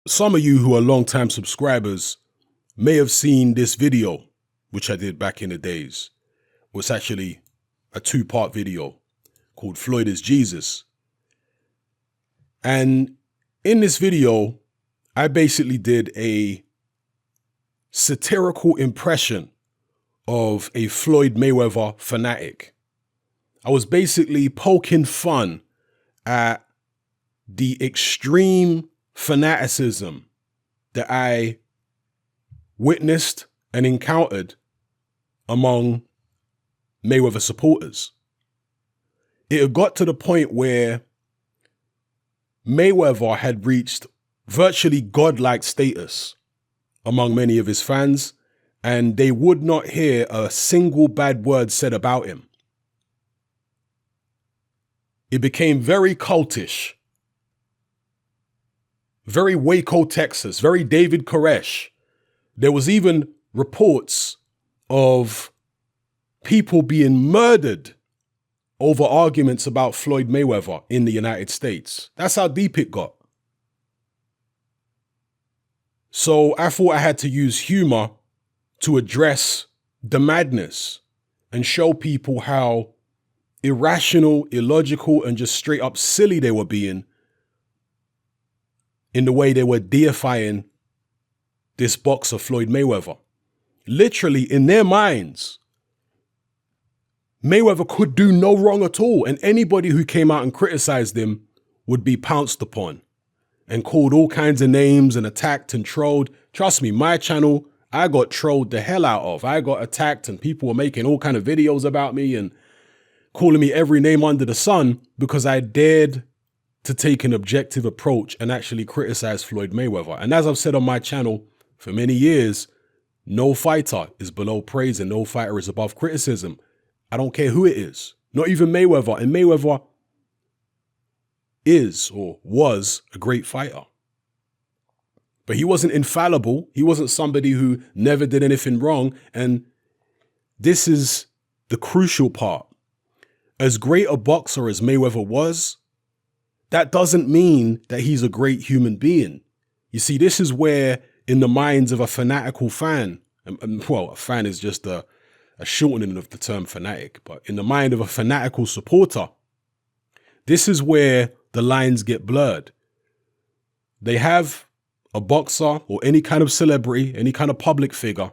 Some of you who are longtime subscribers may have seen this video, which I did back in the days. It was actually a two-part video called Floyd is Jesus. And in this video, I basically did a satirical impression of a Floyd Mayweather fanatic. I was basically poking fun at the extreme fanaticism that I witnessed and encountered among Mayweather supporters. It had got to the point where Mayweather had reached virtually godlike status among many of his fans, and they would not hear a single bad word said about him. It became very cultish, very Waco, Texas, very David Koresh. There was even reports of people being murdered over arguments about Floyd Mayweather in the United States. That's how deep it got. So I thought I had to use humor to address the madness and show people how irrational, illogical, and just straight up silly they were being in the way they were deifying this boxer, Floyd Mayweather. Literally, in their minds, Mayweather could do no wrong at all, and anybody who came out and criticized him would be pounced upon and called all kinds of names and attacked and trolled. Trust me, my channel, I got trolled the hell out of. I got attacked and people were making all kind of videos about me and calling me every name under the sun because I dared to take an objective approach and actually criticize Floyd Mayweather. And as I've said on my channel for many years, no fighter is below praise and no fighter is above criticism. I don't care who it is, not even Mayweather. And Mayweather is or was a great fighter. But he wasn't infallible. He wasn't somebody who never did anything wrong. And this is the crucial part. As great a boxer as Mayweather was, that doesn't mean that he's a great human being. You see, this is where, in the minds of a fanatical fan, well, a fan is just a shortening of the term fanatic, but in the mind of a fanatical supporter, this is where the lines get blurred. They have a boxer or any kind of celebrity, any kind of public figure,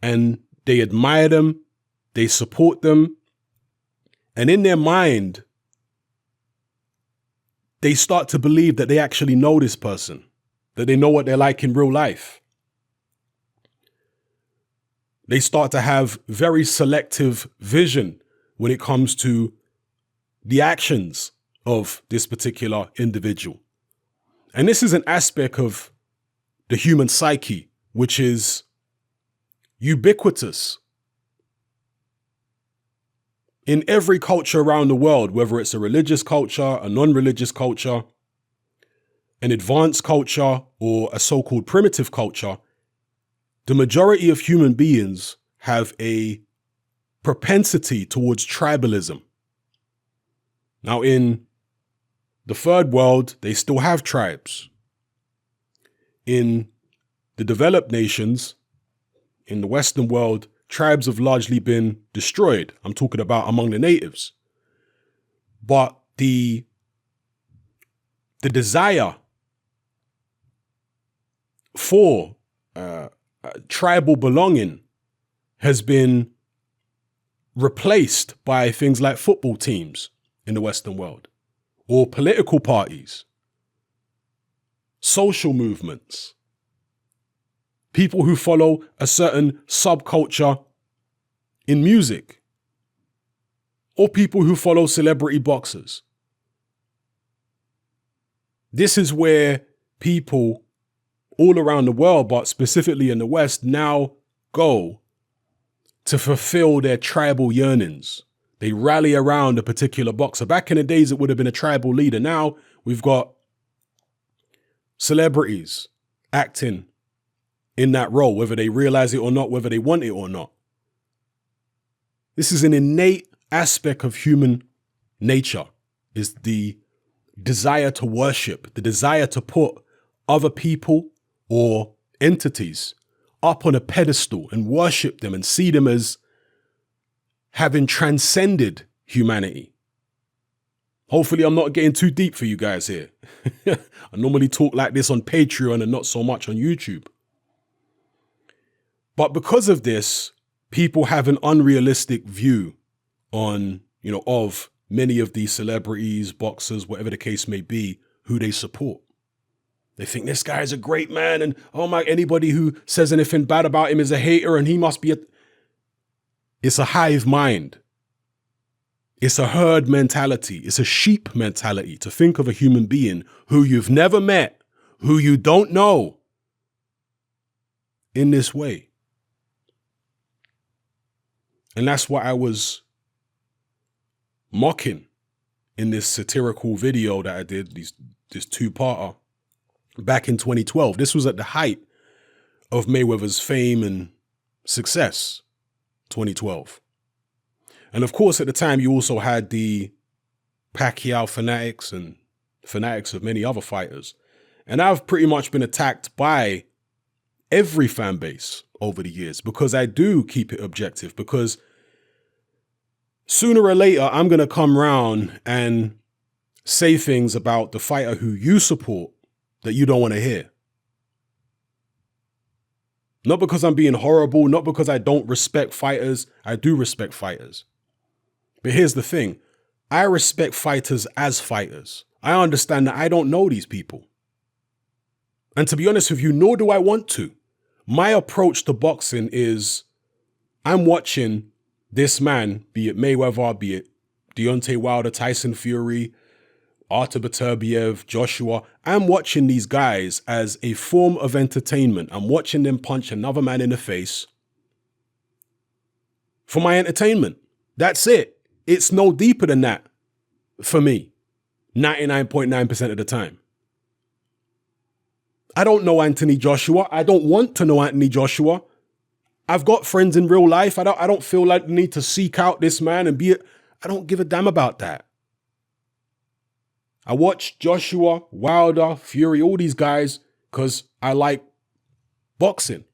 and they admire them, they support them, and in their mind, they start to believe that they actually know this person, that they know what they're like in real life. They start to have very selective vision when it comes to the actions of this particular individual. And this is an aspect of the human psyche, which is ubiquitous in every culture around the world, whether it's a religious culture, a non-religious culture, an advanced culture, or a so-called primitive culture. The majority of human beings have a propensity towards tribalism. Now, in the third world, they still have tribes. In the developed nations, in the Western world, tribes have largely been destroyed. I'm talking about among the natives. But the desire for tribal belonging has been replaced by things like football teams in the Western world, or political parties, social movements, people who follow a certain subculture in music, or people who follow celebrity boxers. This is where people all around the world, but specifically in the West, now go to fulfill their tribal yearnings. They rally around a particular boxer. Back in the days, it would have been a tribal leader. Now we've got celebrities acting in that role, whether they realize it or not, whether they want it or not. This is an innate aspect of human nature, is the desire to worship, the desire to put other people or entities up on a pedestal and worship them and see them as having transcended humanity. Hopefully I'm not getting too deep for you guys here. I normally talk like this on Patreon and not so much on YouTube. But because of this, people have an unrealistic view on, of many of these celebrities, boxers, whatever the case may be, who they support. They think this guy is a great man, and anybody who says anything bad about him is a hater, and he must be It's a hive mind. It's a herd mentality. It's a sheep mentality to think of a human being who you've never met, who you don't know, in this way. And that's what I was mocking in this satirical video that I did, this two-parter, back in 2012. This was at the height of Mayweather's fame and success, 2012. And of course, at the time, you also had the Pacquiao fanatics and fanatics of many other fighters. And I've pretty much been attacked by every fan base over the years because I do keep it objective, because sooner or later, I'm going to come round and say things about the fighter who you support that you don't want to hear. Not because I'm being horrible, not because I don't respect fighters. I do respect fighters. But here's the thing. I respect fighters as fighters. I understand that I don't know these people. And to be honest with you, nor do I want to. My approach to boxing is I'm watching this man, be it Mayweather, be it Deontay Wilder, Tyson Fury, Artur Beterbiev, Joshua. I'm watching these guys as a form of entertainment. I'm watching them punch another man in the face for my entertainment. That's it. It's no deeper than that for me, 99.9% of the time. I don't know Anthony Joshua. I don't want to know Anthony Joshua. I've got friends in real life. I don't feel like the need to seek out this man and I don't give a damn about that. I watch Joshua, Wilder, Fury, all these guys because I like boxing.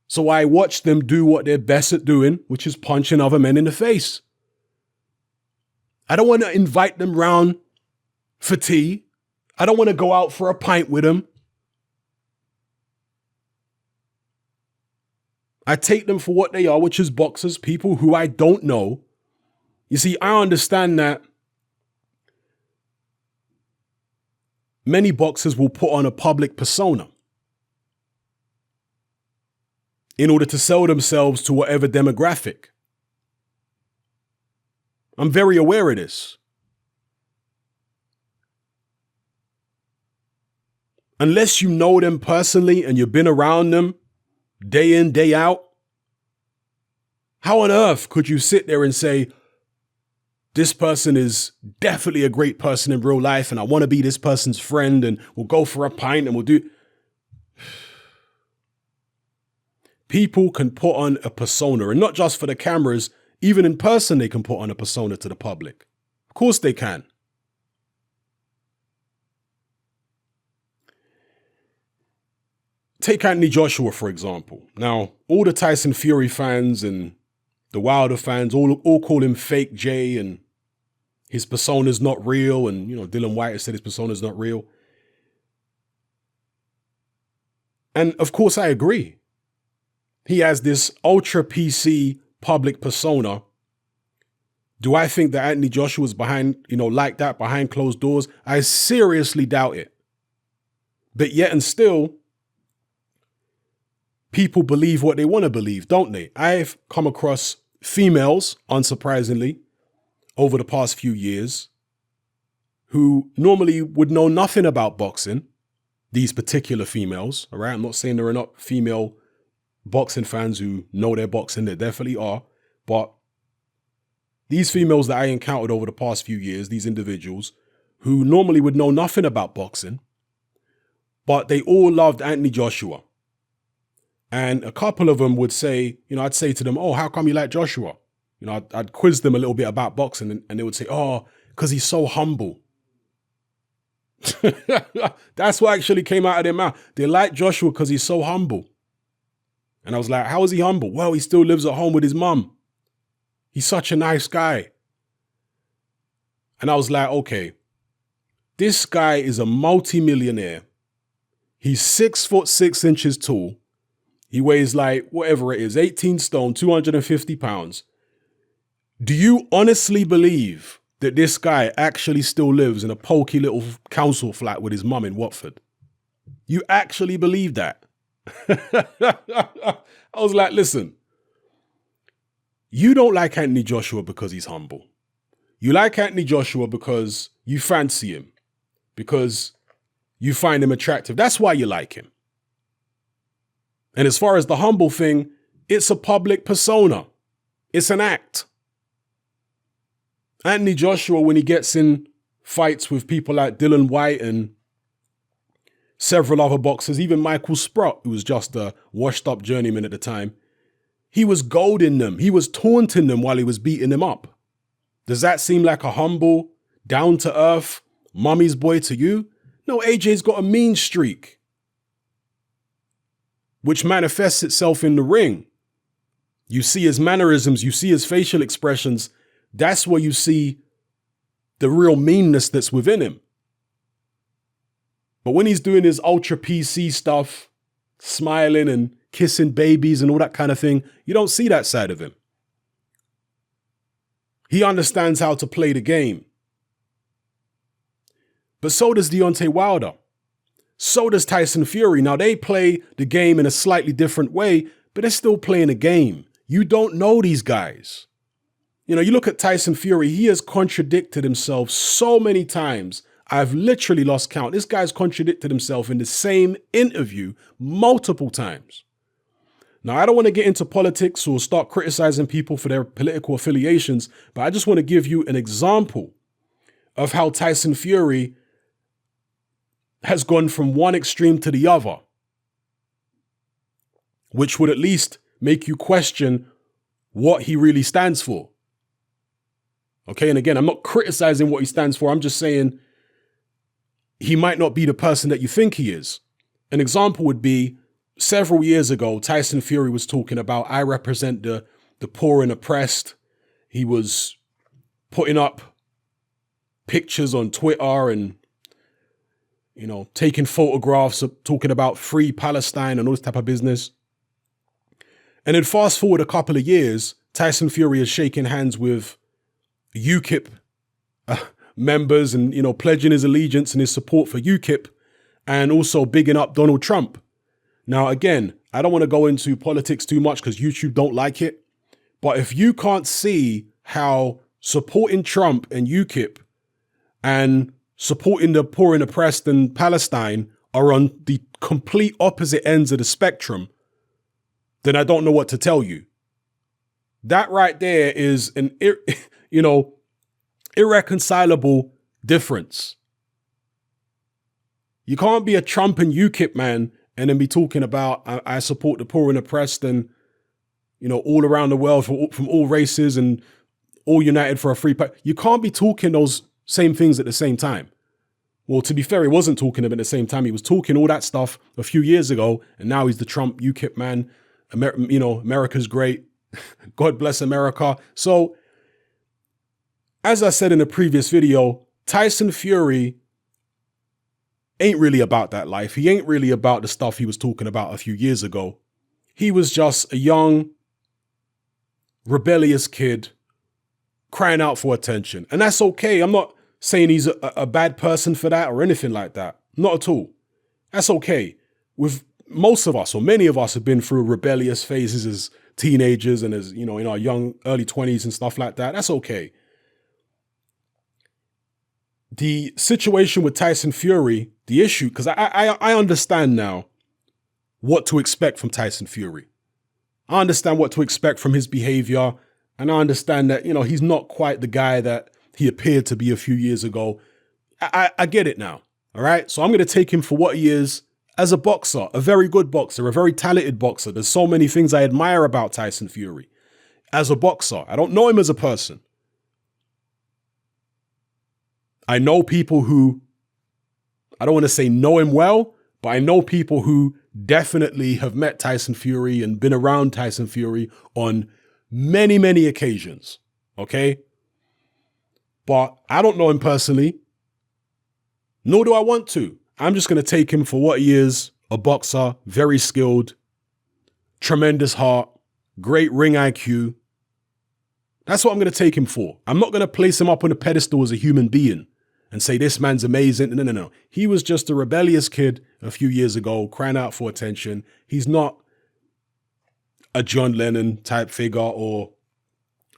So I watch them do what they're best at doing, which is punching other men in the face. I don't want to invite them round for tea. I don't want to go out for a pint with them. I take them for what they are, which is boxers, people who I don't know. You see, I understand that many boxers will put on a public persona in order to sell themselves to whatever demographic. I'm very aware of this. Unless you know them personally and you've been around them day in, day out, how on earth could you sit there and say, this person is definitely a great person in real life and I want to be this person's friend and we'll go for a pint and we'll do... People can put on a persona, and not just for the cameras, even in person they can put on a persona to the public. Of course they can. Take Anthony Joshua, for example. Now, all the Tyson Fury fans and the Wilder fans all call him Fake Jay and his persona's not real. And, Dylan White has said his persona's not real. And of course, I agree. He has this ultra PC public persona. Do I think that Anthony Joshua's behind, like that, behind closed doors? I seriously doubt it. But yet and still, people believe what they want to believe, don't they? I've come across females, unsurprisingly, over the past few years, who normally would know nothing about boxing, these particular females, all right? I'm not saying there are not female boxing fans who know their boxing, there definitely are, but these females that I encountered over the past few years, these individuals who normally would know nothing about boxing, but they all loved Anthony Joshua. And a couple of them would say, I'd say to them, oh, how come you like Joshua? I'd quiz them a little bit about boxing and they would say, oh, because he's so humble. That's what actually came out of their mouth. They like Joshua because he's so humble. And I was like, how is he humble? Well, he still lives at home with his mum. He's such a nice guy. And I was like, okay, this guy is a multi-millionaire. He's 6'6" tall. He weighs like, whatever it is, 18 stone, 250 pounds. Do you honestly believe that this guy actually still lives in a pokey little council flat with his mum in Watford? You actually believe that? I was like, listen, you don't like Anthony Joshua because he's humble. You like Anthony Joshua because you fancy him, because you find him attractive. That's why you like him. And as far as the humble thing, it's a public persona. It's an act. Anthony Joshua, when he gets in fights with people like Dylan White and several other boxers, even Michael Sprott, who was just a washed-up journeyman at the time, he was goading them. He was taunting them while he was beating them up. Does that seem like a humble, down-to-earth, mummy's boy to you? No, AJ's got a mean streak, which manifests itself in the ring. You see his mannerisms, you see his facial expressions. That's where you see the real meanness that's within him. But when he's doing his ultra PC stuff, smiling and kissing babies and all that kind of thing, you don't see that side of him. He understands how to play the game. But so does Deontay Wilder. So does Tyson Fury. Now, they play the game in a slightly different way, but they're still playing a game. You don't know these guys. You know, you look at Tyson Fury, he has contradicted himself so many times. I've literally lost count. This guy's contradicted himself in the same interview multiple times. Now, I don't want to get into politics or start criticizing people for their political affiliations, but I just want to give you an example of how Tyson Fury has gone from one extreme to the other, which would at least make you question what he really stands for. Okay, and again, I'm not criticizing what he stands for. I'm just saying he might not be the person that you think he is. An example would be several years ago, Tyson Fury was talking about, I represent the poor and oppressed. He was putting up pictures on Twitter and, you know, taking photographs of talking about free Palestine and all this type of business. And then fast forward a couple of years, Tyson Fury is shaking hands with UKIP members and, you know, pledging his allegiance and his support for UKIP and also bigging up Donald Trump. Now, again, I don't want to go into politics too much because YouTube don't like it. But if you can't see how supporting Trump and UKIP and supporting the poor and oppressed in Palestine are on the complete opposite ends of the spectrum, then I don't know what to tell you. That right there is an, irreconcilable difference. You can't be a Trump and UKIP man and then be talking about, I support the poor and oppressed and, you know, all around the world from all races and all united for a free. You can't be talking those same things at the same time. Well, to be fair, he wasn't talking them at the same time. He was talking all that stuff a few years ago, and now he's the Trump UKIP man. America's great. God bless America. So, as I said in a previous video, Tyson Fury ain't really about that life. He ain't really about the stuff he was talking about a few years ago. He was just a young, rebellious kid crying out for attention. And that's okay. I'm not saying he's a bad person for that or anything like that. Not at all. That's okay. With most of us, or many of us, have been through rebellious phases as teenagers and as, you know, in our young early 20s and stuff like that. That's okay. The situation with Tyson Fury, the issue, because I understand now what to expect from Tyson Fury. I understand what to expect from his behavior. And I understand that, you know, he's not quite the guy that he appeared to be a few years ago. I get it now. All right. So I'm going to take him for what he is as a boxer, a very good boxer, a very talented boxer. There's so many things I admire about Tyson Fury as a boxer. I don't know him as a person. I know people who I don't want to say know him well, but I know people who definitely have met Tyson Fury and been around Tyson Fury on many, many occasions. Okay? But I don't know him personally, nor do I want to. I'm just going to take him for what he is, a boxer, very skilled, tremendous heart, great ring IQ. That's what I'm going to take him for. I'm not going to place him up on a pedestal as a human being and say, this man's amazing. No. He was just a rebellious kid a few years ago, crying out for attention. He's not a John Lennon type figure or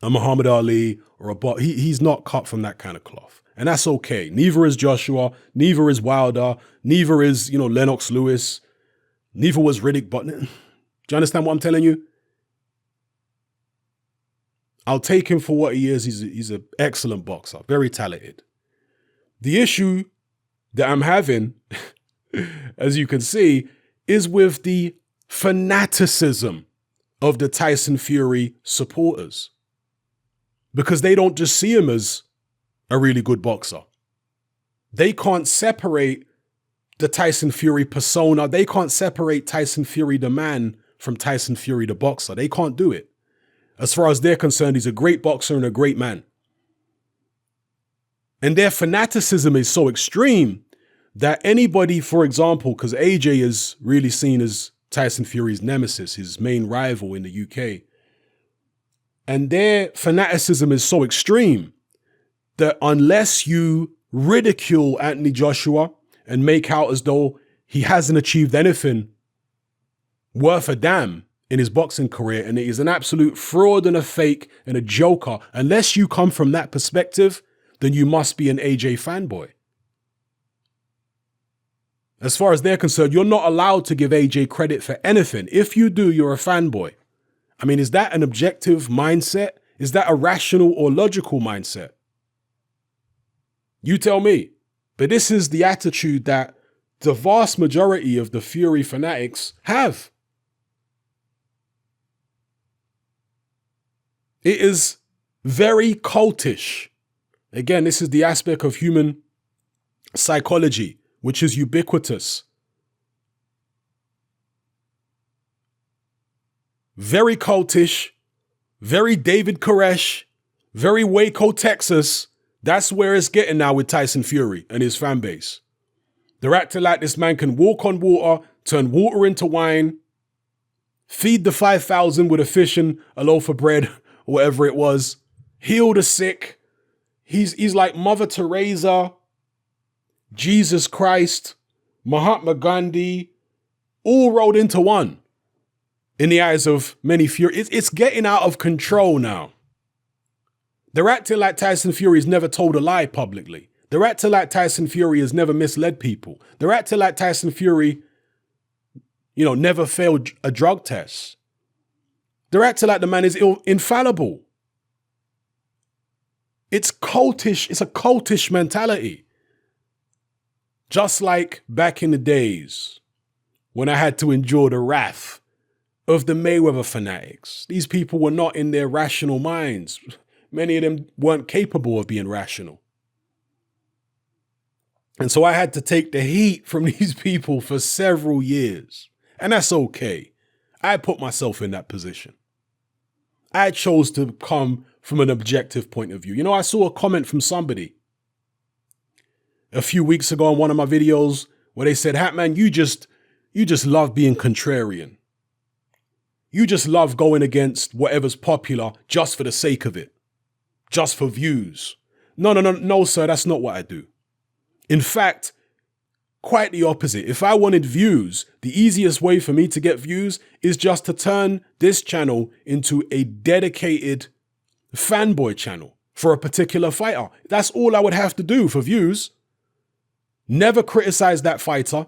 a Muhammad Ali or he's not cut from that kind of cloth. And that's okay. Neither is Joshua. Neither is Wilder. Neither is, Lennox Lewis. Neither was Riddick. But do you understand what I'm telling you? I'll take him for what he is. He's an excellent boxer, very talented. The issue that I'm having, as you can see, is with the fanaticism of the Tyson Fury supporters. Because they don't just see him as a really good boxer. They can't separate the Tyson Fury persona. They can't separate Tyson Fury the man from Tyson Fury the boxer. They can't do it. As far as they're concerned, he's a great boxer and a great man. And their fanaticism is so extreme that anybody, for example, because AJ is really seen as Tyson Fury's nemesis, his main rival in the UK. And their fanaticism is so extreme that unless you ridicule Anthony Joshua and make out as though he hasn't achieved anything worth a damn in his boxing career and he is an absolute fraud and a fake and a joker, unless you come from that perspective, then you must be an AJ fanboy. As far as they're concerned, you're not allowed to give AJ credit for anything. If you do, you're a fanboy. I mean, is that an objective mindset? Is that a rational or logical mindset? You tell me. But this is the attitude that the vast majority of the Fury fanatics have. It is very cultish. Again, this is the aspect of human psychology, which is ubiquitous. Very cultish, very David Koresh, very Waco, Texas. That's where it's getting now with Tyson Fury and his fan base. They're acting like this man can walk on water, turn water into wine, feed the 5,000 with a fish and a loaf of bread, or whatever it was, heal the sick. He's like Mother Teresa, Jesus Christ, Mahatma Gandhi, all rolled into one in the eyes of many Fury. It's getting out of control now. They're acting like Tyson Fury has never told a lie publicly. They're acting like Tyson Fury has never misled people. They're acting like Tyson Fury, never failed a drug test. They're acting like the man is infallible. It's cultish. It's a cultish mentality. Just like back in the days when I had to endure the wrath of the Mayweather fanatics. These people were not in their rational minds. Many of them weren't capable of being rational. And so I had to take the heat from these people for several years. And that's okay. I put myself in that position. I chose to come from an objective point of view. I saw a comment from somebody a few weeks ago on one of my videos where they said, Hatman, you just love being contrarian. You just love going against whatever's popular just for the sake of it. Just for views. No, sir, that's not what I do. In fact, quite the opposite. If I wanted views, the easiest way for me to get views is just to turn this channel into a dedicated fanboy channel for a particular fighter. That's all I would have to do for views. Never criticize that fighter.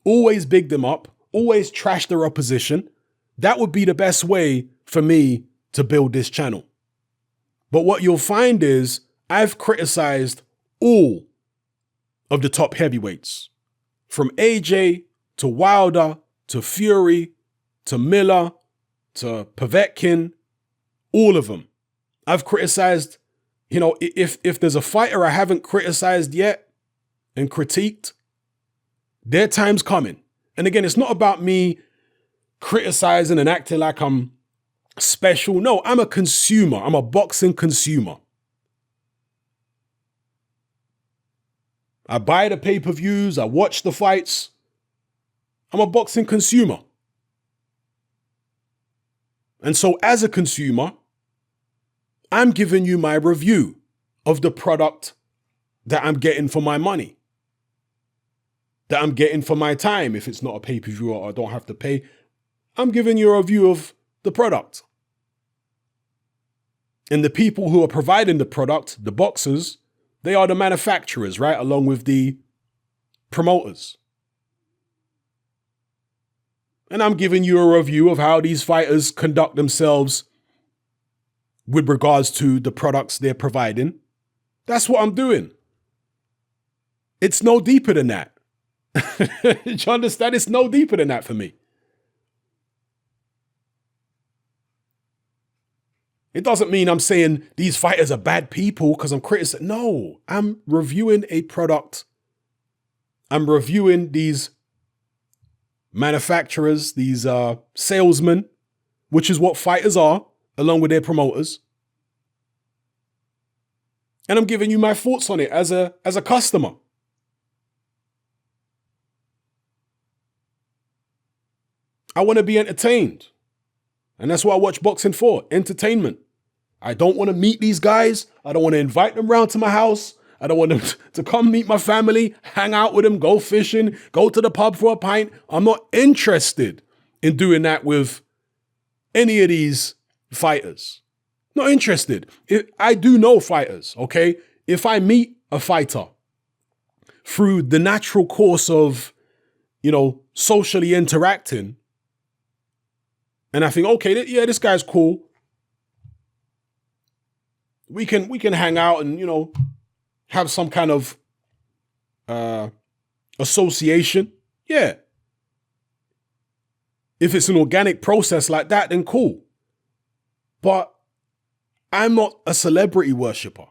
Always big them up. Always trash their opposition. That would be the best way for me to build this channel. But what you'll find is I've criticized all of the top heavyweights, from AJ to Wilder to Fury to Miller to Povetkin, all of them. I've criticized, if there's a fighter I haven't criticized yet and critiqued, Their time's coming. And again, it's not about me criticizing and acting like I'm special. No, I'm a consumer. I'm a boxing consumer. I buy the pay-per-views. I watch the fights. I'm a boxing consumer. And so as a consumer, I'm giving you my review of the product that I'm getting for my money, that I'm getting for my time. If it's not a pay-per-view or I don't have to pay, I'm giving you a review of the product. And the people who are providing the product, the boxers, they are the manufacturers, right? Along with the promoters. And I'm giving you a review of how these fighters conduct themselves with regards to the products they're providing. That's what I'm doing. It's no deeper than that. Do you understand? It's no deeper than that for me. It doesn't mean I'm saying these fighters are bad people because I'm criticizing. No, I'm reviewing a product. I'm reviewing these manufacturers, these salesmen, which is what fighters are, along with their promoters. And I'm giving you my thoughts on it as a customer. I want to be entertained. And that's what I watch boxing for, entertainment. I don't want to meet these guys. I don't want to invite them around to my house. I don't want them to come meet my family, hang out with them, go fishing, go to the pub for a pint. I'm not interested in doing that with any of these fighters. Not interested. I do know fighters, okay? If I meet a fighter through the natural course of, socially interacting, and I think, okay, yeah, this guy's cool. We can hang out and, have some kind of association. Yeah. If it's an organic process like that, then cool. But I'm not a celebrity worshiper.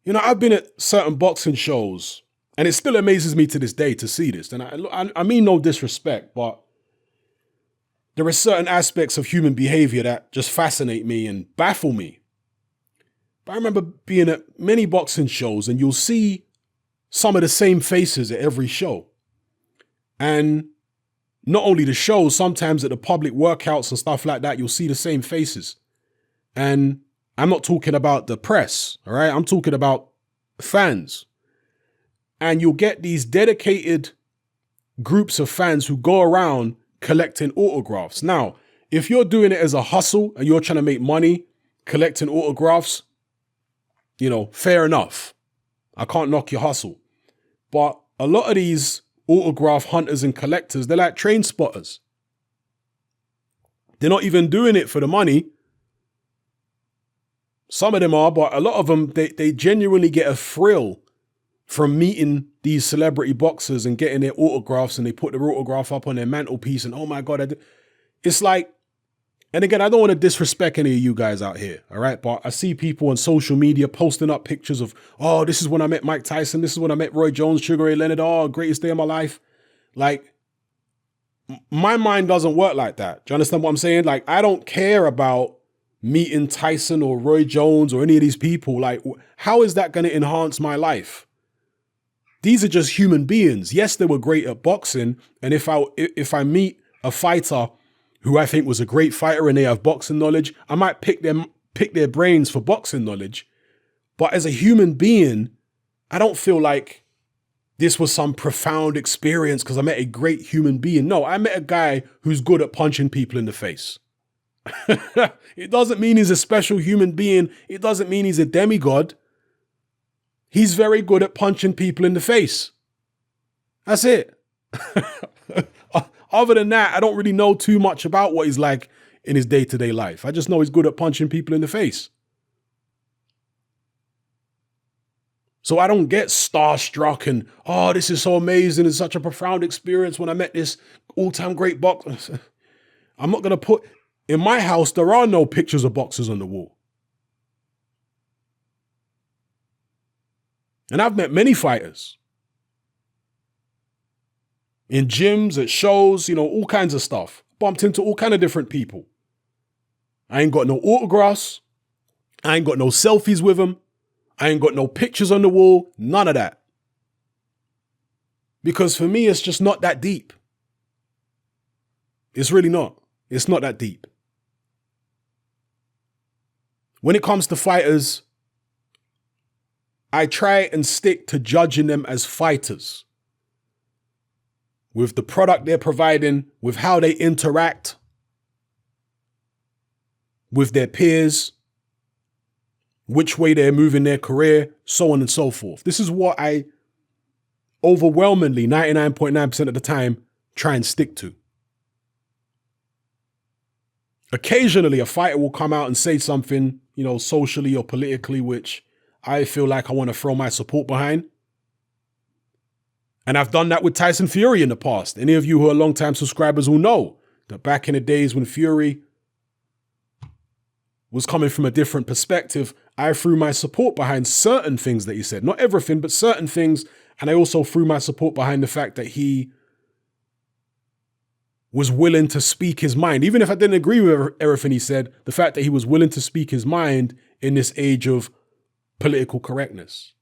I've been at certain boxing shows, and it still amazes me to this day to see this. And I mean no disrespect, but there are certain aspects of human behavior that just fascinate me and baffle me. But I remember being at many boxing shows, and you'll see some of the same faces at every show. And not only the shows, sometimes at the public workouts and stuff like that, you'll see the same faces. And I'm not talking about the press, all right? I'm talking about fans. And you'll get these dedicated groups of fans who go around collecting autographs. Now, if you're doing it as a hustle and you're trying to make money collecting autographs, fair enough. I can't knock your hustle. But a lot of these autograph hunters and collectors, they're like train spotters. They're not even doing it for the money. Some of them are, but a lot of them, they genuinely get a thrill from meeting these celebrity boxers and getting their autographs, and they put their autograph up on their mantelpiece and, oh my God, it's like, and again, I don't want to disrespect any of you guys out here, all right? But I see people on social media posting up pictures of, oh, this is when I met Mike Tyson. This is when I met Roy Jones, Sugar Ray Leonard. Oh, greatest day of my life. Like, my mind doesn't work like that. Do you understand what I'm saying? Like, I don't care about meeting Tyson or Roy Jones or any of these people. Like, how is that going to enhance my life? These are just human beings. Yes, they were great at boxing. And if I meet a fighter who I think was a great fighter and they have boxing knowledge, I might pick their brains for boxing knowledge. But as a human being, I don't feel like this was some profound experience because I met a great human being. No, I met a guy who's good at punching people in the face. It doesn't mean he's a special human being. It doesn't mean he's a demigod. He's very good at punching people in the face. That's it. Other than that, I don't really know too much about what he's like in his day-to-day life. I just know he's good at punching people in the face. So I don't get starstruck and, oh, this is so amazing. It's such a profound experience when I met this all-time great boxer. I'm not going to put, in my house, there are no pictures of boxers on the wall. And I've met many fighters. in gyms, at shows, all kinds of stuff. Bumped into all kind of different people. I ain't got no autographs. I ain't got no selfies with them. I ain't got no pictures on the wall. None of that. Because for me, it's just not that deep. It's really not. It's not that deep. When it comes to fighters, I try and stick to judging them as fighters. With the product they're providing, with how they interact with their peers, which way they're moving their career, so on and so forth. This is what I overwhelmingly, 99.9% of the time, try and stick to. Occasionally, a fighter will come out and say something, socially or politically, which I feel like I want to throw my support behind. And I've done that with Tyson Fury in the past. Any of you who are longtime subscribers will know that back in the days when Fury was coming from a different perspective, I threw my support behind certain things that he said. Not everything, but certain things. And I also threw my support behind the fact that he was willing to speak his mind. Even if I didn't agree with everything he said, the fact that he was willing to speak his mind in this age of political correctness.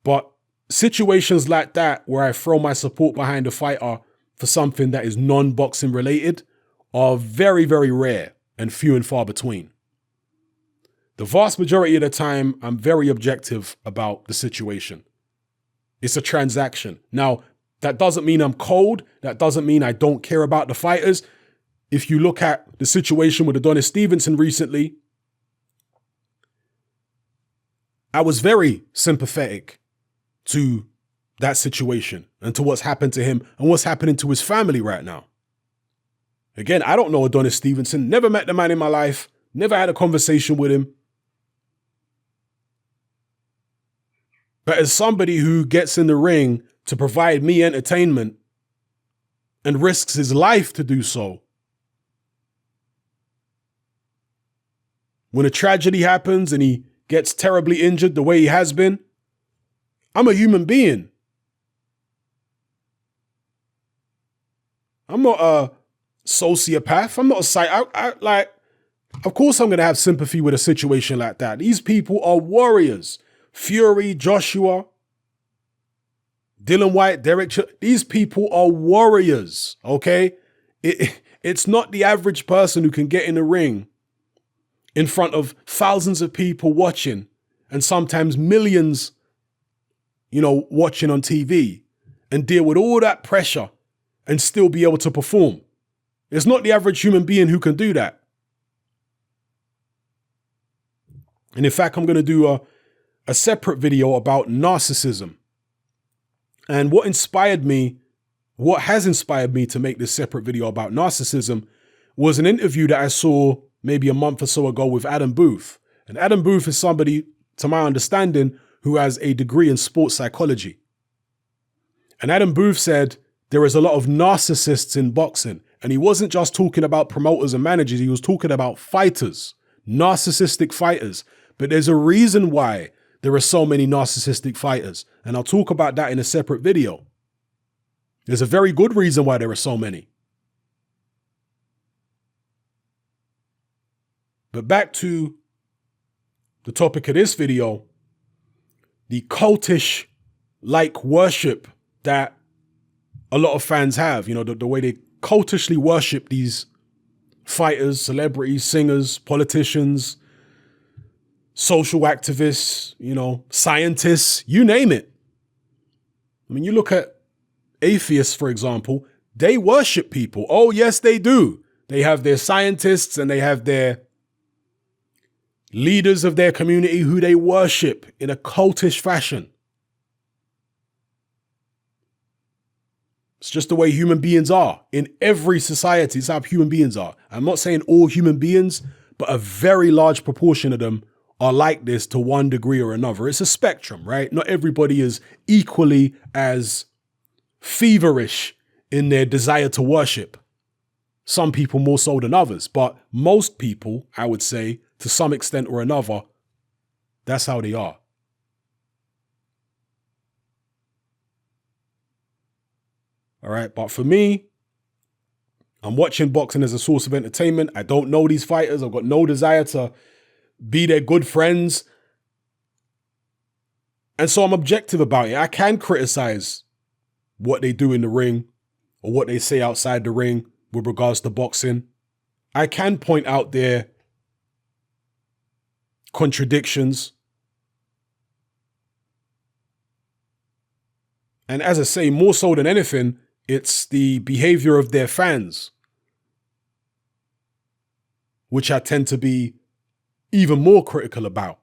But situations like that, where I throw my support behind a fighter for something that is non-boxing related, are very, very rare and few and far between. The vast majority of the time, I'm very objective about the situation. It's a transaction. Now, that doesn't mean I'm cold. That doesn't mean I don't care about the fighters. If you look at the situation with Adonis Stevenson recently, I was very sympathetic to that situation and to what's happened to him and what's happening to his family right now. Again, I don't know Adonis Stevenson, never met the man in my life, never had a conversation with him. But as somebody who gets in the ring to provide me entertainment and risks his life to do so, when a tragedy happens and he gets terribly injured the way he has been, I'm a human being. I'm not a sociopath. I'm not a of course I'm going to have sympathy with a situation like that. These people are warriors. Fury, Joshua, Dylan White, Derek, these people are warriors, okay? It's not the average person who can get in the ring in front of thousands of people watching and sometimes millions, watching on TV and deal with all that pressure and still be able to perform. It's not the average human being who can do that. And in fact, I'm going to do a separate video about narcissism. And what has inspired me to make this separate video about narcissism was an interview that I saw maybe a month or so ago with Adam Booth. And Adam Booth is somebody, to my understanding, who has a degree in sports psychology. And Adam Booth said there is a lot of narcissists in boxing. And he wasn't just talking about promoters and managers, he was talking about fighters, narcissistic fighters. But there's a reason why there are so many narcissistic fighters. And I'll talk about that in a separate video. There's a very good reason why there are so many. But back to the topic of this video, the cultish-like worship that a lot of fans have, the way they cultishly worship these fighters, celebrities, singers, politicians, social activists, scientists, you name it. I mean, you look at atheists, for example, they worship people. Oh, yes, they do. They have their scientists and they have their leaders of their community who they worship in a cultish fashion. It's just the way human beings are in every society. It's how human beings are. I'm not saying all human beings, but a very large proportion of them are like this to one degree or another. It's a spectrum, right? Not everybody is equally as feverish in their desire to worship. Some people more so than others, but most people, I would say, to some extent or another, that's how they are. All right. But for me, I'm watching boxing as a source of entertainment. I don't know these fighters. I've got no desire to be their good friends. And so I'm objective about it. I can criticize what they do in the ring or what they say outside the ring with regards to boxing. I can point out their contradictions. And as I say, more so than anything, it's the behavior of their fans, which I tend to be even more critical about.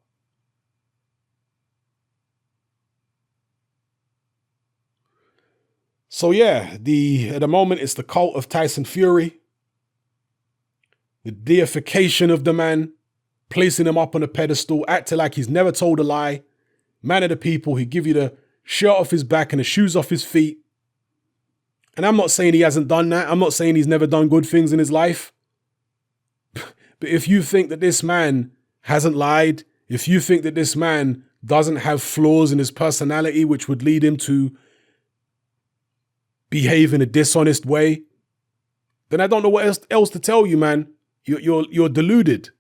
So yeah, at the moment, it's the cult of Tyson Fury, the deification of the man, placing him up on a pedestal, acting like he's never told a lie, man of the people. He give you the shirt off his back and the shoes off his feet. And I'm not saying he hasn't done that. I'm not saying he's never done good things in his life. But if you think that this man hasn't lied, if you think that this man doesn't have flaws in his personality which would lead him to behave in a dishonest way, then I don't know what else to tell you, man. You're deluded.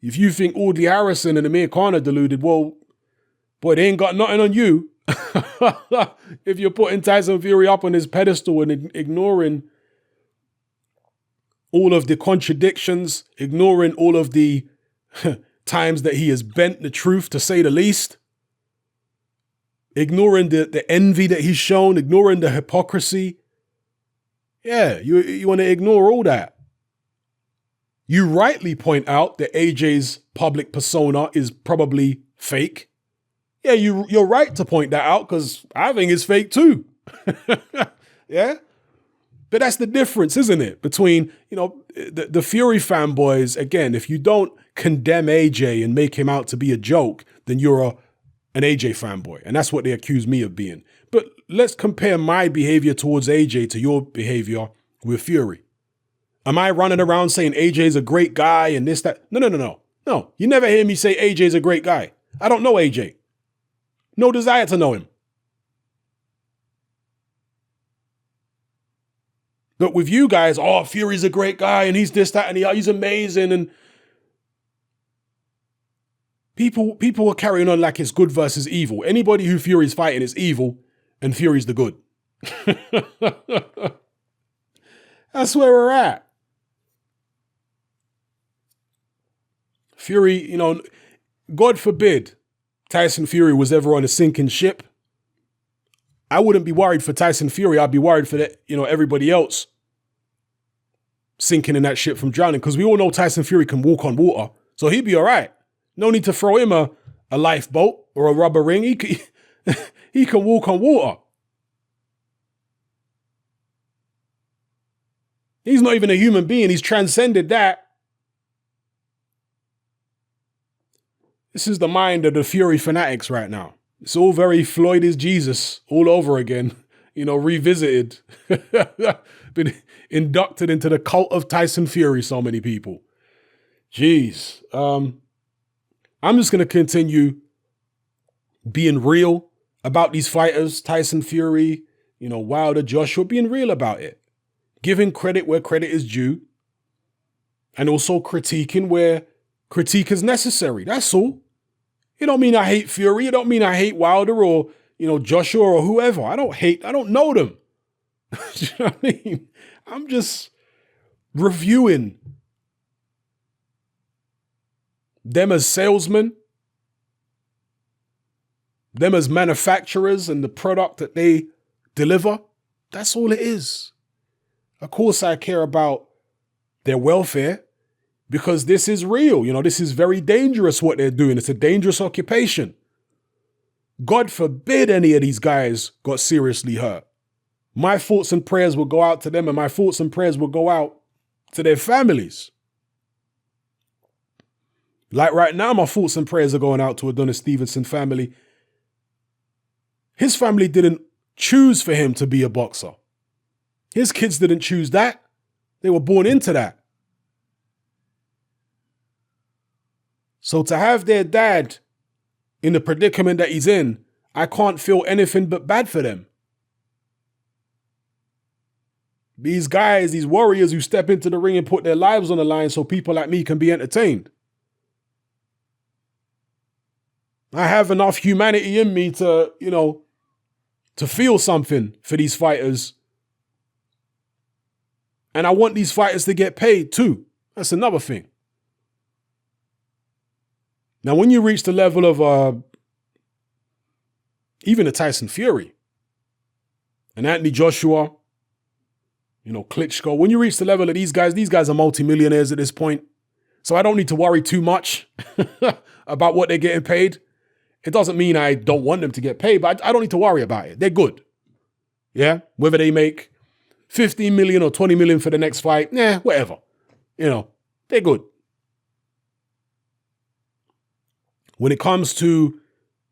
If you think Audley Harrison and Amir Khan are deluded, well, boy, they ain't got nothing on you. If you're putting Tyson Fury up on his pedestal and ignoring all of the contradictions, ignoring all of the times that he has bent the truth, to say the least, ignoring the envy that he's shown, ignoring the hypocrisy. Yeah, you want to ignore all that. You rightly point out that AJ's public persona is probably fake. Yeah, you're right to point that out, because I think it's fake too. Yeah? But that's the difference, isn't it? Between, the Fury fanboys, again, if you don't condemn AJ and make him out to be a joke, then you're an AJ fanboy. And that's what they accuse me of being. But let's compare my behavior towards AJ to your behavior with Fury. Am I running around saying AJ's a great guy and this, that? No. No, you never hear me say AJ's a great guy. I don't know AJ. No desire to know him. But with you guys, Fury's a great guy and he's this, that, and he's amazing. And people are carrying on like it's good versus evil. Anybody who Fury's fighting is evil and Fury's the good. That's where we're at. Fury, God forbid Tyson Fury was ever on a sinking ship. I wouldn't be worried for Tyson Fury. I'd be worried for everybody else sinking in that ship from drowning, because we all know Tyson Fury can walk on water, so he'd be all right. No need to throw him a lifeboat or a rubber ring. He can walk on water. He's not even a human being. He's transcended that. This is the mind of the Fury fanatics right now. It's all very Floyd is Jesus all over again, revisited. Been inducted into the cult of Tyson Fury, so many people. Jeez. I'm just going to continue being real about these fighters, Tyson Fury, Wilder, Joshua, being real about it. Giving credit where credit is due. And also critiquing where critique is necessary. That's all. It don't mean I hate Fury. It don't mean I hate Wilder or, Joshua or whoever. I don't know them. You know what I mean? I'm just reviewing them as salesmen, them as manufacturers and the product that they deliver. That's all it is. Of course, I care about their welfare, because this is real. This is very dangerous what they're doing. It's a dangerous occupation. God forbid any of these guys got seriously hurt. My thoughts and prayers will go out to them, and my thoughts and prayers will go out to their families. Like right now, my thoughts and prayers are going out to Adonis Stevenson family. His family didn't choose for him to be a boxer. His kids didn't choose that. They were born into that. So to have their dad in the predicament that he's in, I can't feel anything but bad for them. These guys, these warriors who step into the ring and put their lives on the line so people like me can be entertained. I have enough humanity in me to, to feel something for these fighters. And I want these fighters to get paid too. That's another thing. Now, when you reach the level of even a Tyson Fury, and Anthony Joshua, Klitschko, when you reach the level of these guys are multimillionaires at this point. So I don't need to worry too much about what they're getting paid. It doesn't mean I don't want them to get paid, but I don't need to worry about it. They're good. Yeah? Whether they make 15 million or 20 million for the next fight, whatever. They're good. When it comes to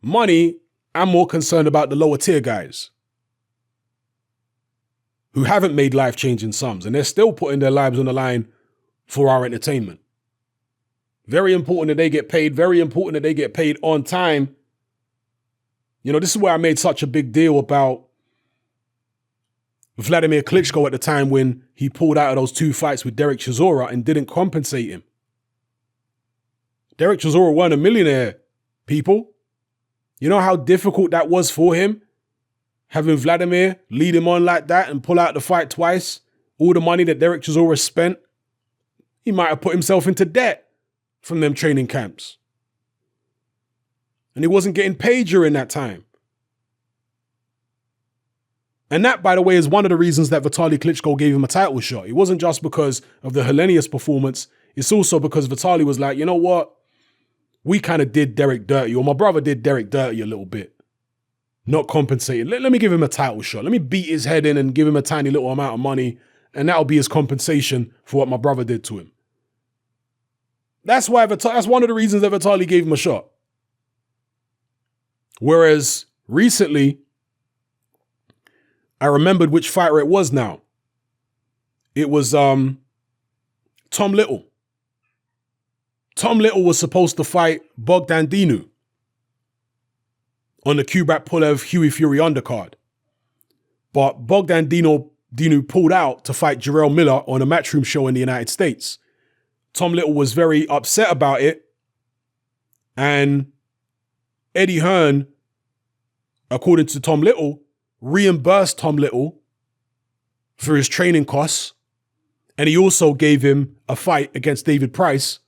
money, I'm more concerned about the lower tier guys who haven't made life-changing sums, and they're still putting their lives on the line for our entertainment. Very important that they get paid, very important that they get paid on time. This is where I made such a big deal about Vladimir Klitschko at the time when he pulled out of those 2 fights with Derek Chisora and didn't compensate him. Derek Chisora wasn't a millionaire, people. You know how difficult that was for him? Having Vladimir lead him on like that and pull out the fight twice, all the money that Derek Chisora spent, he might have put himself into debt from them training camps. And he wasn't getting paid during that time. And that, by the way, is one of the reasons that Vitaly Klitschko gave him a title shot. It wasn't just because of the Helenius performance. It's also because Vitaly was like, you know what? We kind of did Derek dirty, or my brother did Derek dirty a little bit. Not compensated. Let me give him a title shot. Let me beat his head in and give him a tiny little amount of money, and that'll be his compensation for what my brother did to him. That's one of the reasons that Vitaly gave him a shot. Whereas recently, I remembered which fighter it was now. It was Tom Little. Tom Little was supposed to fight Bogdan Dinu on the Kubrat Pulev Hughie Fury undercard. But Bogdan Dinu pulled out to fight Jarrell Miller on a Matchroom show in the United States. Tom Little was very upset about it. And Eddie Hearn, according to Tom Little, reimbursed Tom Little for his training costs. And he also gave him a fight against David Price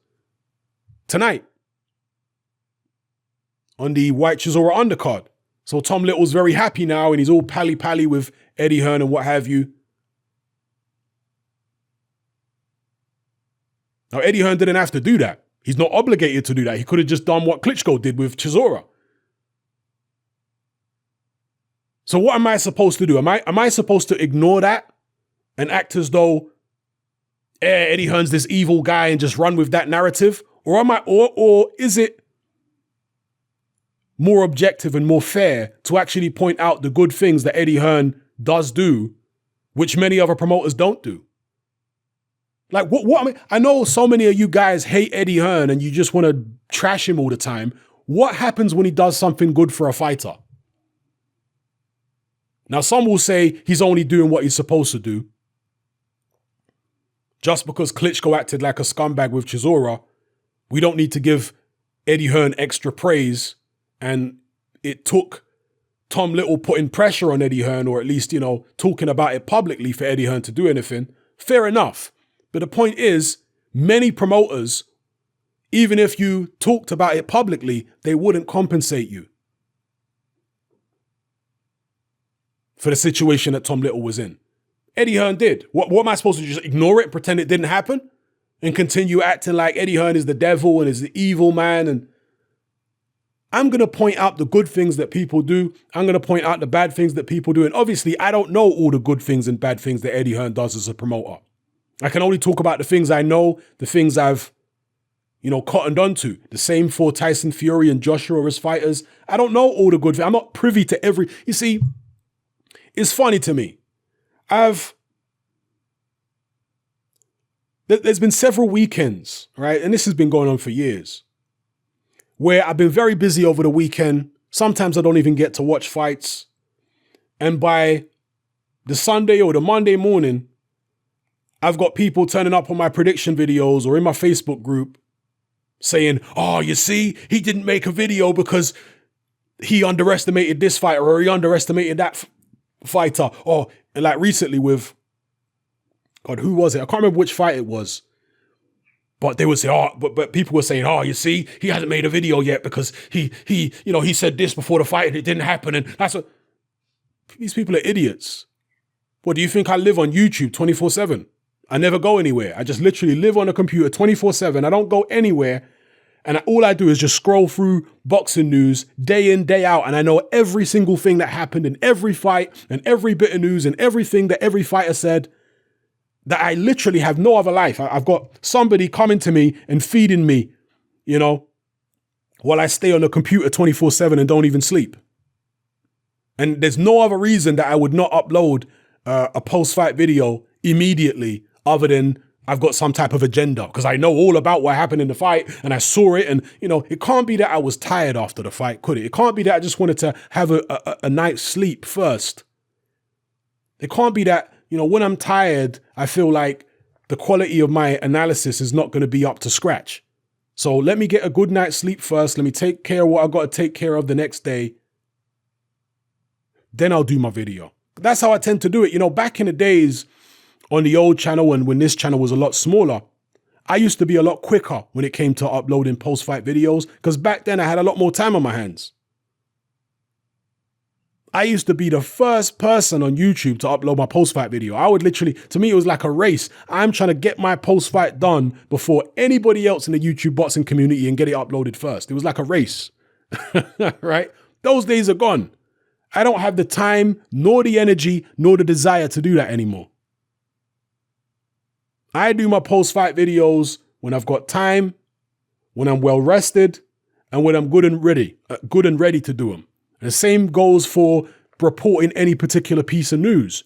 tonight on the White Chisora undercard. So Tom Little's very happy now, and he's all pally-pally with Eddie Hearn and what have you. Now, Eddie Hearn didn't have to do that. He's not obligated to do that. He could have just done what Klitschko did with Chisora. So what am I supposed to do? Am I supposed to ignore that and act as though Eddie Hearn's this evil guy and just run with that narrative? Or is it more objective and more fair to actually point out the good things that Eddie Hearn does do, which many other promoters don't do? Like, I know so many of you guys hate Eddie Hearn and you just want to trash him all the time. What happens when he does something good for a fighter? Now, some will say he's only doing what he's supposed to do. Just because Klitschko acted like a scumbag with Chisora, we don't need to give Eddie Hearn extra praise. And it took Tom Little putting pressure on Eddie Hearn, or at least, talking about it publicly for Eddie Hearn to do anything. Fair enough. But the point is, many promoters, even if you talked about it publicly, they wouldn't compensate you for the situation that Tom Little was in. Eddie Hearn did. What am I supposed to do? Just ignore it, pretend it didn't happen, and continue acting like Eddie Hearn is the devil and is the evil man? And I'm going to point out the good things that people do. I'm going to point out the bad things that people do. And obviously, I don't know all the good things and bad things that Eddie Hearn does as a promoter. I can only talk about the things I know, the things I've, cottoned onto. The same for Tyson Fury and Joshua as fighters. I don't know all the good things. I'm not privy to every... You see, it's funny to me. There's been several weekends, right? And this has been going on for years, where I've been very busy over the weekend Sometimes I don't even get to watch fights. And by the Sunday or the Monday morning, I've got people turning up on my prediction videos or in my Facebook group saying, oh, you see, he didn't make a video because he underestimated this fighter or he underestimated that fighter. Or like recently with, God, who was it? I can't remember which fight it was. But they would say, oh, but people were saying, oh, you see, he hasn't made a video yet because he said this before the fight and it didn't happen. And that's what, these people are idiots. What, do you think I live on YouTube 24/7? I never go anywhere. I just literally live on a computer 24/7. I don't go anywhere. And all I do is just scroll through boxing news day in, day out. And I know every single thing that happened in every fight and every bit of news and everything that every fighter said. That I literally have no other life. I've got somebody coming to me and feeding me, while I stay on the computer 24/7 and don't even sleep. And there's no other reason that I would not upload a post-fight video immediately other than I've got some type of agenda because I know all about what happened in the fight and I saw it. And, it can't be that I was tired after the fight, could it? It can't be that I just wanted to have a night's sleep first. It can't be that, when I'm tired, I feel like the quality of my analysis is not going to be up to scratch. So let me get a good night's sleep first. Let me take care of what I got to take care of the next day. Then I'll do my video. That's how I tend to do it. Back in the days on the old channel and when this channel was a lot smaller, I used to be a lot quicker when it came to uploading post-fight videos because back then I had a lot more time on my hands. I used to be the first person on YouTube to upload my post-fight video. I would literally, to me, it was like a race. I'm trying to get my post-fight done before anybody else in the YouTube boxing community and get it uploaded first. It was like a race, right? Those days are gone. I don't have the time, nor the energy, nor the desire to do that anymore. I do my post-fight videos when I've got time, when I'm well rested, and when I'm good and ready to do them. The same goes for reporting any particular piece of news.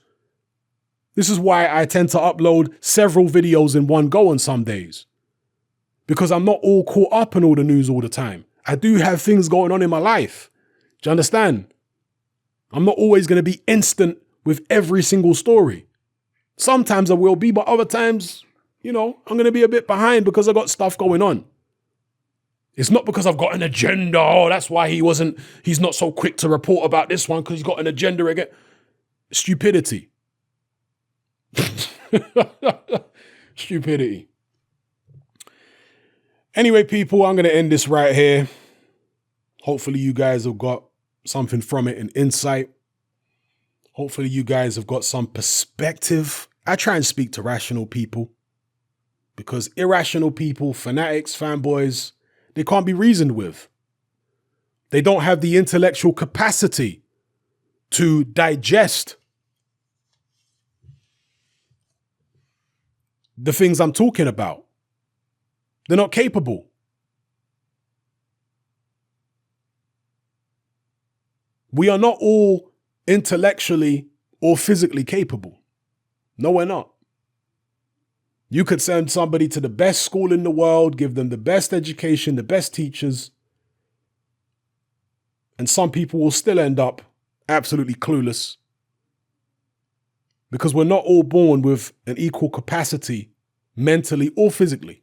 This is why I tend to upload several videos in one go on some days. Because I'm not all caught up in all the news all the time. I do have things going on in my life. Do you understand? I'm not always going to be instant with every single story. Sometimes I will be, but other times, I'm going to be a bit behind because I got stuff going on. It's not because I've got an agenda. Oh, that's why he's not so quick to report about this one because he's got an agenda again. Stupidity. Stupidity. Anyway, people, I'm going to end this right here. Hopefully you guys have got something from it and insight. Hopefully you guys have got some perspective. I try and speak to rational people because irrational people, fanatics, fanboys, they can't be reasoned with. They don't have the intellectual capacity to digest the things I'm talking about. They're not capable. We are not all intellectually or physically capable. No, we're not. You could send somebody to the best school in the world, give them the best education, the best teachers, and some people will still end up absolutely clueless because we're not all born with an equal capacity mentally or physically.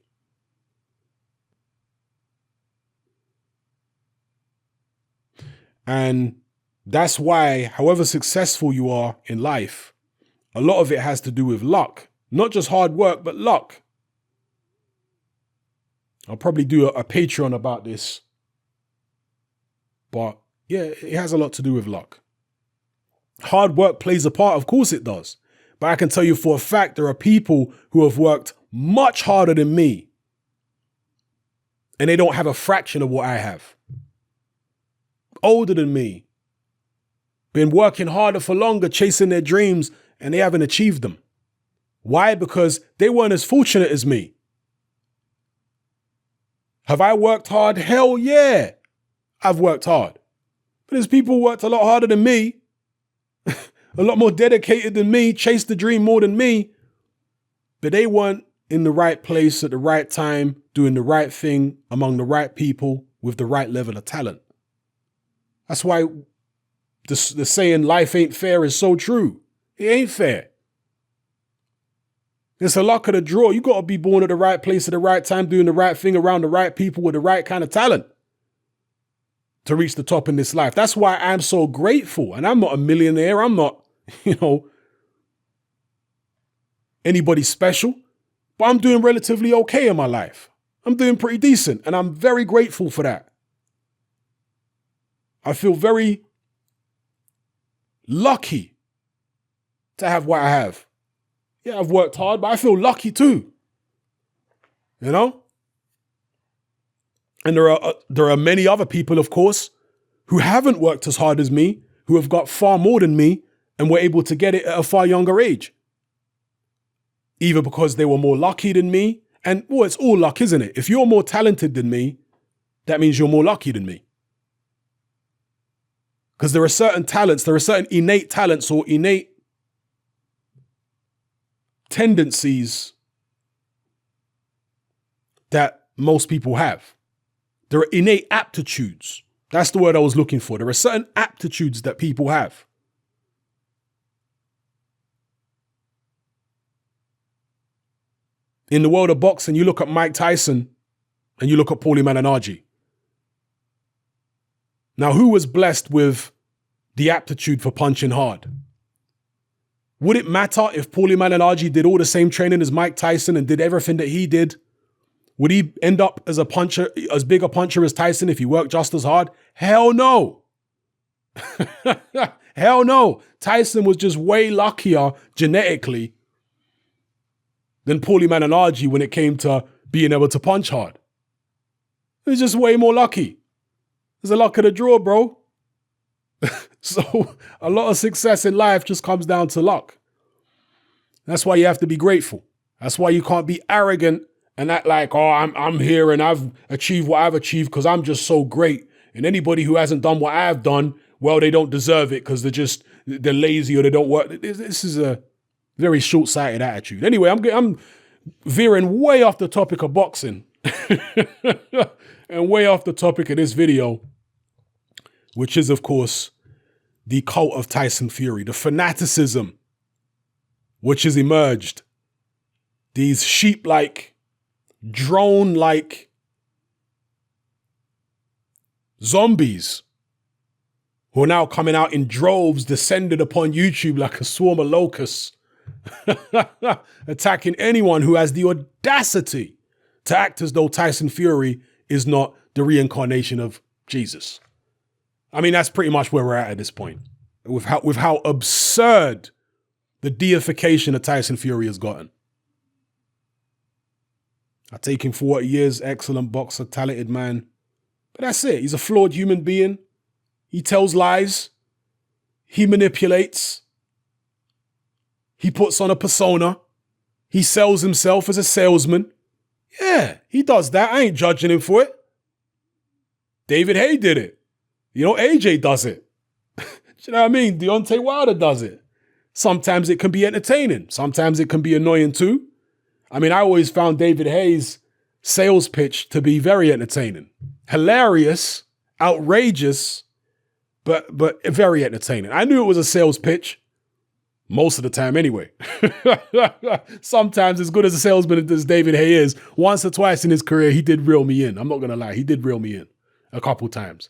And that's why, however successful you are in life, a lot of it has to do with luck. Not just hard work, but luck. I'll probably do a Patreon about this. But yeah, it has a lot to do with luck. Hard work plays a part, of course it does. But I can tell you for a fact, there are people who have worked much harder than me. And they don't have a fraction of what I have. Older than me. Been working harder for longer, chasing their dreams, and they haven't achieved them. Why? Because they weren't as fortunate as me. Have I worked hard? Hell yeah. I've worked hard. But there's people who worked a lot harder than me, a lot more dedicated than me, chased the dream more than me, but they weren't in the right place at the right time, doing the right thing among the right people with the right level of talent. That's why the saying life ain't fair is so true. It ain't fair. It's a luck of the draw. You got to be born at the right place at the right time, doing the right thing around the right people with the right kind of talent to reach the top in this life. That's why I'm so grateful. And I'm not a millionaire. I'm not, anybody special, but I'm doing relatively okay in my life. I'm doing pretty decent, and I'm very grateful for that. I feel very lucky to have what I have. Yeah, I've worked hard, but I feel lucky too. And there are many other people, of course, who haven't worked as hard as me, who have got far more than me and were able to get it at a far younger age. Either because they were more lucky than me, and well, it's all luck, isn't it? If you're more talented than me, that means you're more lucky than me. Because there are certain talents, there are certain innate talents or innate tendencies that most people have. There are innate aptitudes. That's the word I was looking for. There are certain aptitudes that people have. In the world of boxing, you look at Mike Tyson and you look at Paulie Malignaggi. Now, who was blessed with the aptitude for punching hard? Would it matter if Paulie Malignaggi did all the same training as Mike Tyson and did everything that he did? Would he end up as a puncher, as big a puncher as Tyson if he worked just as hard? Hell no. Hell no. Tyson was just way luckier genetically than Paulie Malignaggi when it came to being able to punch hard. He was just way more lucky. It's a luck of the draw, bro. So a lot of success in life just comes down to luck. That's why you have to be grateful. That's why you can't be arrogant and act like, oh, I'm here and I've achieved what I've achieved because I'm just so great. And anybody who hasn't done what I've done, well, they don't deserve it because they're lazy or they don't work. This is a very short-sighted attitude. Anyway, I'm veering way off the topic of boxing and way off the topic of this video, which is, of course, the cult of Tyson Fury, the fanaticism which has emerged. These sheep-like, drone-like zombies who are now coming out in droves, descended upon YouTube like a swarm of locusts, attacking anyone who has the audacity to act as though Tyson Fury is not the reincarnation of Jesus. I mean, that's pretty much where we're at this point, with how absurd the deification of Tyson Fury has gotten. I take him for what he is, excellent boxer, talented man. But that's it. He's a flawed human being. He tells lies. He manipulates. He puts on a persona. He sells himself as a salesman. Yeah, he does that. I ain't judging him for it. David Haye did it. AJ does it. You know what I mean? Deontay Wilder does it. Sometimes it can be entertaining. Sometimes it can be annoying too. I mean, I always found David Haye's sales pitch to be very entertaining. Hilarious, outrageous, but very entertaining. I knew it was a sales pitch. Most of the time anyway. Sometimes as good as a salesman as David Haye is, once or twice in his career, he did reel me in. I'm not going to lie. He did reel me in a couple times.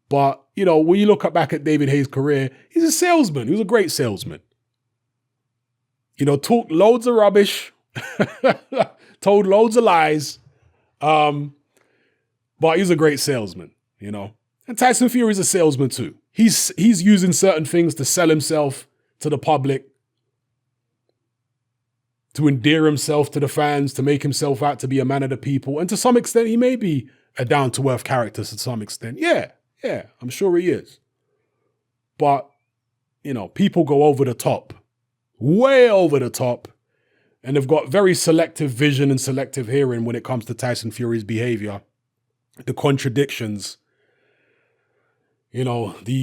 But, when you look back at David Haye's career, he's a salesman. He was a great salesman. Talked loads of rubbish, told loads of lies. But he's a great salesman, And Tyson Fury's a salesman too. He's using certain things to sell himself to the public, to endear himself to the fans, to make himself out to be a man of the people. And to some extent, he may be a down-to-earth character to some extent. Yeah, I'm sure he is. But, people go over the top, way over the top, and they've got very selective vision and selective hearing when it comes to Tyson Fury's behavior, the contradictions, the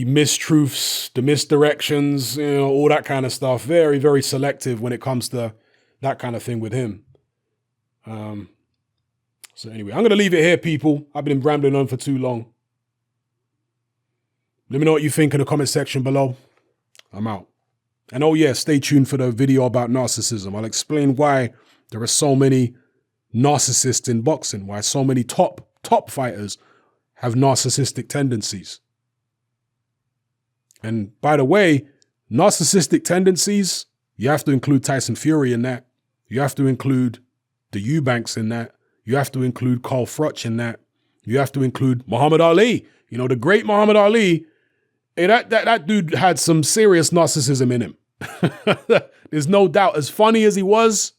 mistruths, the misdirections, all that kind of stuff. Very, very selective when it comes to that kind of thing with him. So anyway, I'm going to leave it here, people. I've been rambling on for too long. Let me know what you think in the comment section below. I'm out. And oh yeah, stay tuned for the video about narcissism. I'll explain why there are so many narcissists in boxing, why so many top fighters have narcissistic tendencies. And by the way, narcissistic tendencies, you have to include Tyson Fury in that. You have to include the Eubanks in that. You have to include Carl Froch in that. You have to include Muhammad Ali. You know, the great Muhammad Ali, hey, that dude had some serious narcissism in him. There's no doubt. As funny as he was,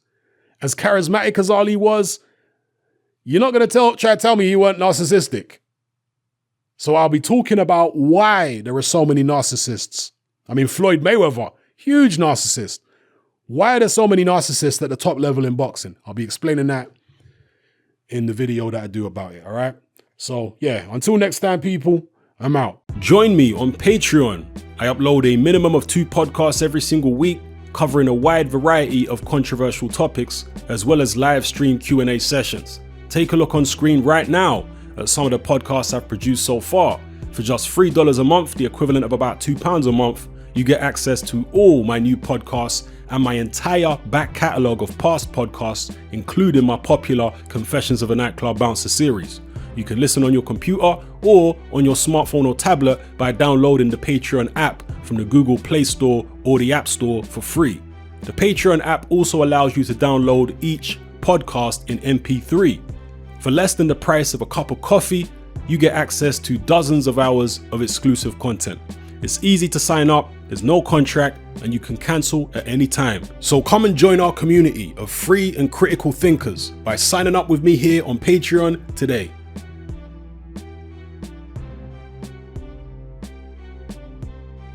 as charismatic as Ali was, you're not going to try to tell me he weren't narcissistic. So I'll be talking about why there are so many narcissists. I mean, Floyd Mayweather, huge narcissist. Why are there so many narcissists at the top level in boxing? I'll be explaining that in the video that I do about it, all right? So yeah, until next time, people, I'm out. Join me on Patreon. I upload a minimum of 2 podcasts every single week, covering a wide variety of controversial topics, as well as live stream Q&A sessions. Take a look on screen right now at some of the podcasts I've produced so far. For just $3 a month, the equivalent of about £2 a month, you get access to all my new podcasts and my entire back catalogue of past podcasts, including my popular Confessions of a Nightclub Bouncer series. You can listen on your computer or on your smartphone or tablet by downloading the Patreon app from the Google Play Store or the App Store for free. The Patreon app also allows you to download each podcast in MP3. For less than the price of a cup of coffee, you get access to dozens of hours of exclusive content. It's easy to sign up, there's no contract, and you can cancel at any time. So come and join our community of free and critical thinkers by signing up with me here on Patreon today.